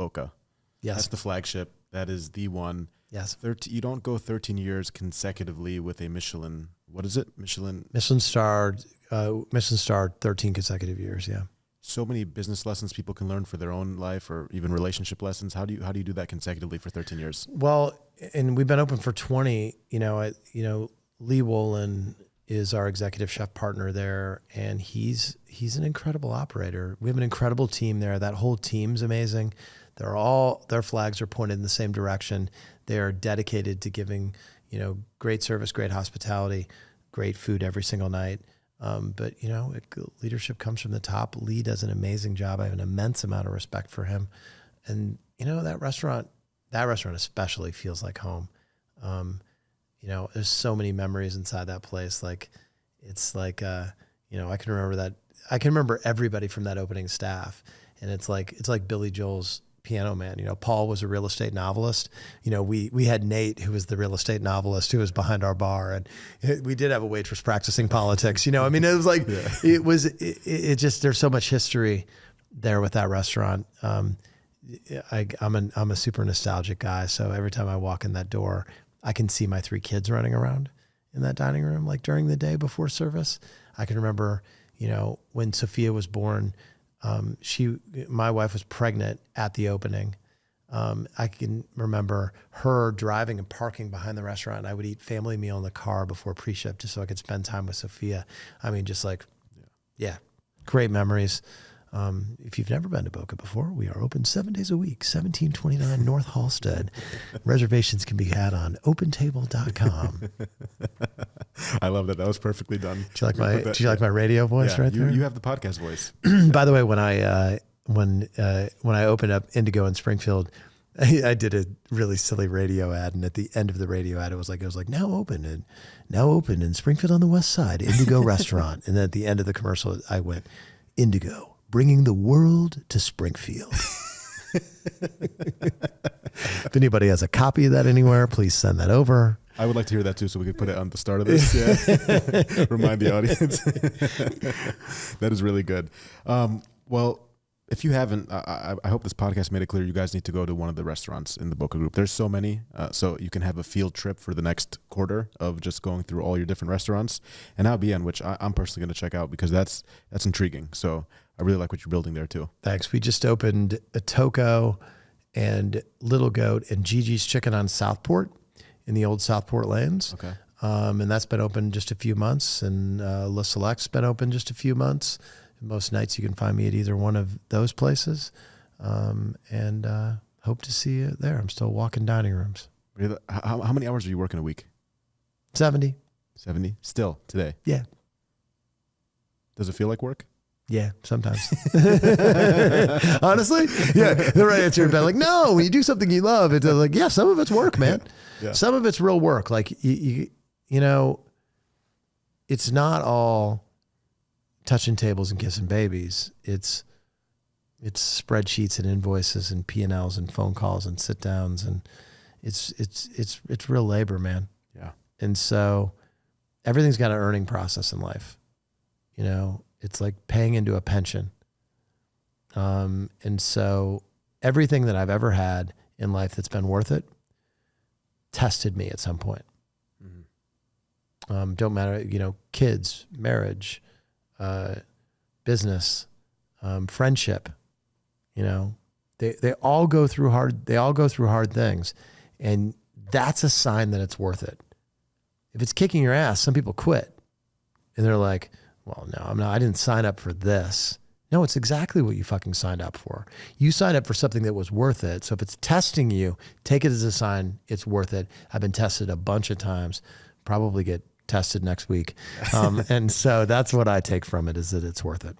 Boka. Yes. That's the flagship. That is the one. Yes. You don't go 13 years consecutively with a Michelin. What is it? Michelin star, 13 consecutive years. Yeah. So many business lessons people can learn for their own life, or even relationship lessons. How do you do that consecutively for 13 years? Well, and we've been open for 20. Lee Wolin is our executive chef partner there, and he's an incredible operator. We have an incredible team there. That whole team's amazing. Their flags are pointed in the same direction. They are dedicated to giving, great service, great hospitality, great food every single night. But leadership comes from the top. Lee does an amazing job. I have an immense amount of respect for him. And, that restaurant especially feels like home. There's so many memories inside that place. I can remember everybody from that opening staff. And it's like Billy Joel's Piano Man. Paul was a real estate novelist. We had Nate, who was the real estate novelist, who was behind our bar, and we did have a waitress practicing politics. It was like, it just, there's so much history there with that restaurant. I'm a super nostalgic guy. So every time I walk in that door, I can see my 3 kids running around in that dining room, like during the day before service. I can remember, when Sophia was born, my wife was pregnant at the opening. I can remember her driving and parking behind the restaurant. And I would eat family meal in the car before pre-ship just so I could spend time with Sophia. Great memories. If you've never been to Boka before, we are open 7 days a week, 1729 North Halstead. Reservations can be had on opentable.com. I love that. That was perfectly done. Do you like my radio voice right there? You have the podcast voice. By the way, when I opened up Indigo in Springfield, I did a really silly radio ad, and at the end of the radio ad, it was like now open in Springfield on the West Side, Indigo Restaurant. And then at the end of the commercial, I went, Indigo, bringing the world to Springfield. If anybody has a copy of that anywhere, please send that over. I would like to hear that too, so we could put it on the start of this. Yeah. Remind the audience. That is really good. Well, if you haven't, I hope this podcast made it clear you guys need to go to one of the restaurants in the Boka Group. There's so many, so you can have a field trip for the next quarter of just going through all your different restaurants. And Albion, which I'm personally going to check out because that's intriguing. So I really like what you're building there too. Thanks. We just opened a Toko and Little Goat and Gigi's Chicken on Southport in the old Southport lanes. Okay. And that's been open just a few months, and Le Select's been open just a few months. Most nights you can find me at either one of those places, and hope to see you there. I'm still walking dining rooms. How many hours are you working a week? 70. 70? Still, today? Yeah. Does it feel like work? Yeah, sometimes. Honestly, yeah, the right answer would be like, no, when you do something you love, it's like, yeah, some of it's work, man. Yeah. Some of it's real work. Like, you it's not all touching tables and kissing babies. It's spreadsheets and invoices and P&Ls and phone calls and sit downs, and it's real labor, man. Yeah. And so everything's got an earning process in life. It's like paying into a pension. And so everything that I've ever had in life that's been worth it tested me at some point. Mm-hmm. Don't matter, kids, marriage, business, friendship, they all go through hard things, and that's a sign that it's worth it. If it's kicking your ass, some people quit and they're like, well, no, I didn't sign up for this. No, it's exactly what you fucking signed up for. You signed up for something that was worth it. So if it's testing you, take it as a sign it's worth it. I've been tested a bunch of times, probably get tested next week. And so that's what I take from it, is that it's worth it.